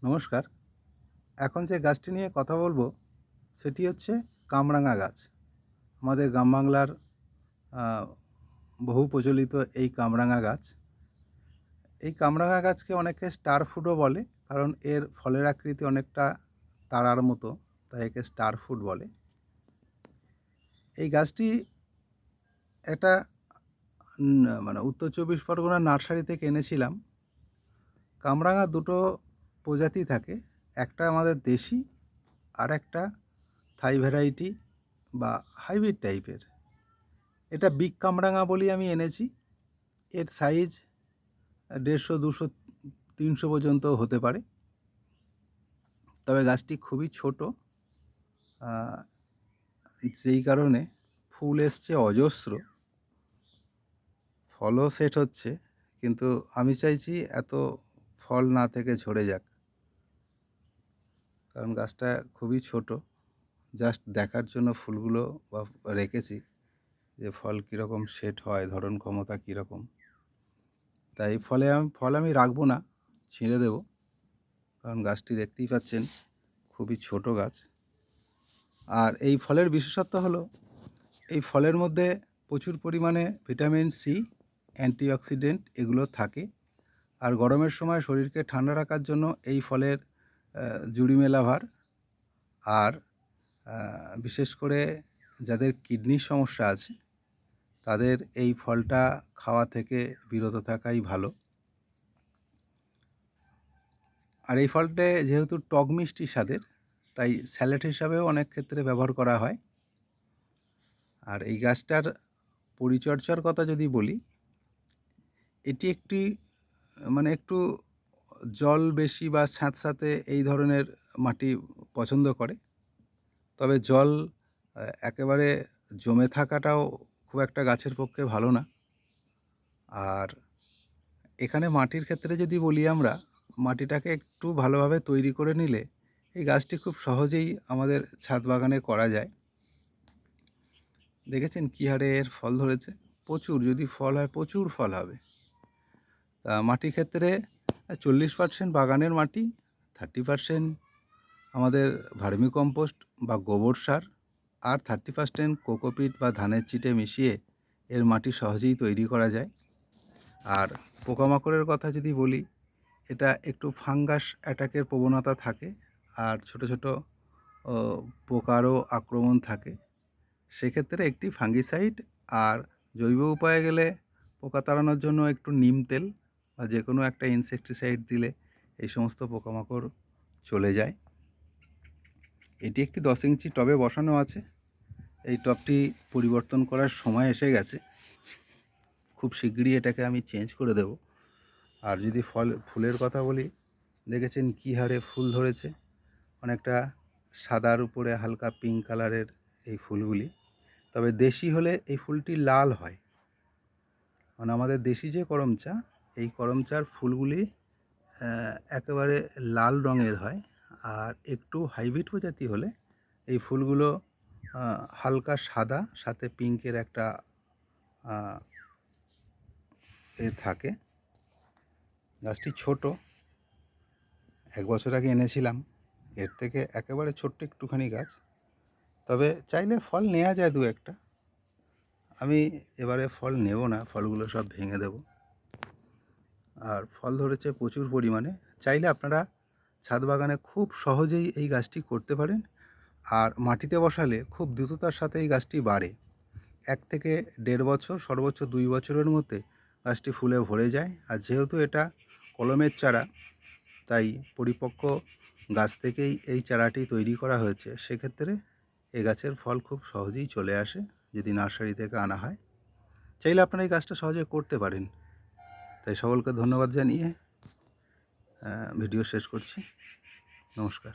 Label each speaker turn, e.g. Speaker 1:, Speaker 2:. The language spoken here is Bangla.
Speaker 1: নমস্কার। এখন যে গাছটি নিয়ে কথা বলবো সেটি হচ্ছে কামরাঙা গাছ। আমাদের গ্রাম বাংলার আ বহু প্রচলিত এই কামরাঙা গাছ। এই কামরাঙা গাছকে অনেকে স্টার ফ্রুটও বলে, কারণ এর ফলের আকৃতি অনেকটা তারার মতো, তাই একে স্টার ফ্রুট বলে। এই গাছটি একটা মানে উত্তর চব্বিশ পরগনার নার্সারি থেকে এনেছিলাম। কামরাঙা দুটো প্রজাতি থাকে, একটা আমাদের দেশি, আর একটা থাই ভ্যারাইটি বা হাইব্রিড টাইপের। এটা বিগ কামরাঙা বলেই আমি এনেছি। এর সাইজ 150, 200, 300 পর্যন্ত হতে পারে। তবে গাছটি খুবই ছোট, যেই কারণে ফুল এসছে অজস্র, ফলও সেট হচ্ছে, কিন্তু আমি চাইছি এত ফল না থেকে ঝরে যাক, কারণ গাছটা খুবই ছোট। জাস্ট দেখার জন্য ফুলগুলো রেখেছি, যে ফল কীরকম সেট হয়, ধরন ক্ষমতা কীরকম। তাই ফল আমি রাখবো না, ছিঁড়ে দেবো, কারণ গাছটি দেখতেই পাচ্ছেন খুবই ছোট গাছ। আর এই ফলের বিশেষত্ব হলো, এই ফলের মধ্যে প্রচুর পরিমাণে ভিটামিন সি, অ্যান্টিঅক্সিডেন্ট এগুলো থাকে। আর গরমের সময় শরীরকে ঠান্ডা রাখার জন্য এই ফলের জুড়ি মেলা ভার। আর বিশেষ করে যাদের কিডনির সমস্যা আছে তাদের এই ফলটা খাওয়া থেকে বিরত থাকাই ভালো। আর এই ফলটা যেহেতু টক মিষ্টি স্বাদের, তাই স্যালাড হিসাবেও অনেক ক্ষেত্রে ব্যবহার করা হয়। আর এই গাছটার পরিচর্যার কথা যদি বলি, এটি একটি একটু জল বেশি বা স্যাঁতস্যাঁতে এই ধরনের মাটি পছন্দ করে। তবে জল একেবারে জমে থাকাটাও খুব একটা গাছের পক্ষে ভালো না। আর এখানে মাটির ক্ষেত্রে যদি বলি, আমরা মাটিটাকে একটু ভালোভাবে তৈরি করে নিলে এই গাছটি খুব সহজেই আমাদের ছাদ বাগানে করা যায়। দেখেছেন কী হারে এর ফল ধরেছে? প্রচুর, যদি ফল হয় প্রচুর ফল হবে। তা মাটির ক্ষেত্রে 40% বাগানের মাটি, 30% আমাদের ভার্মি কম্পোস্ট বা গোবর সার, আর 30% কোকোপিট বা ধানের চিটে মিশিয়ে এর মাটি সহজেই তৈরি করা যায়। আর পোকামাকড়ের কথা যদি বলি, এটা একটু ফাঙ্গাস অ্যাটাকের প্রবণতা থাকে, আর ছোট ছোট পোকারও আক্রমণ থাকে। সেক্ষেত্রে একটি ফাঙ্গিসাইড আর জৈব উপায়ে গেলে পোকা তাড়ানোর জন্য একটু নিম তেল বা যে কোনো একটা ইনসেকটিসাইড দিলে এই সমস্ত পোকামাকড় চলে যায়। এটি একটি 10 ইঞ্চি টবে বসানো আছে। এই টবটি পরিবর্তন করার সময় এসে গেছে, খুব শিগগিরই এটাকে আমি চেঞ্জ করে দেব। আর যদি ফুলের কথা বলি, দেখেছেন কী হারে ফুল ধরেছে, অনেকটা সাদার উপরে হালকা পিঙ্ক কালারের এই ফুলগুলি। তবে দেশি হলে এই ফুলটি লাল হয়, মানে আমাদের দেশি যে করম চা, এই করম চার ফুলগুলি একেবারে লাল রঙের হয়। আর একটু হাইব্রিড প্রজাতি হলে এই ফুলগুলো হালকা সাদা, সাথে পিঙ্কের একটা থাকে। গাছটি ছোট, 1 বছর আগে এনেছিলাম, এর থেকে একেবারে ছোট্ট একটুখানি গাছ। তবে চাইলে ফল নেওয়া যায় 2-একটা। আমি এবারে ফল নেব না, ফলগুলো সব ভেঙে দেব। আর ফল ধরেছে প্রচুর পরিমাণে। চাইলে আপনারা ছাদ বাগানে খুব সহজেই এই গাছটি করতে পারেন। আর মাটিতে বসালে খুব দ্রুততার সাথে এই গাছটি বাড়ে। 1 থেকে 1.5 বছর, সর্বোচ্চ 2 বছরের মধ্যে গাছটি ফুলে ভরে যায়। আর যেহেতু এটা কলমের চারা, তাই পরিপক্ক গাছ থেকেই এই চারাটি তৈরি করা হয়েছে। সেক্ষেত্রে এই গাছের ফল খুব সহজেই চলে আসে যদি নার্সারি থেকে আনা হয়। চাইলে আপনারা এই গাছটা সহজে করতে পারেন। তাই সকলকে ধন্যবাদ জানিয়ে ভিডিও শেষ করছি। নমস্কার।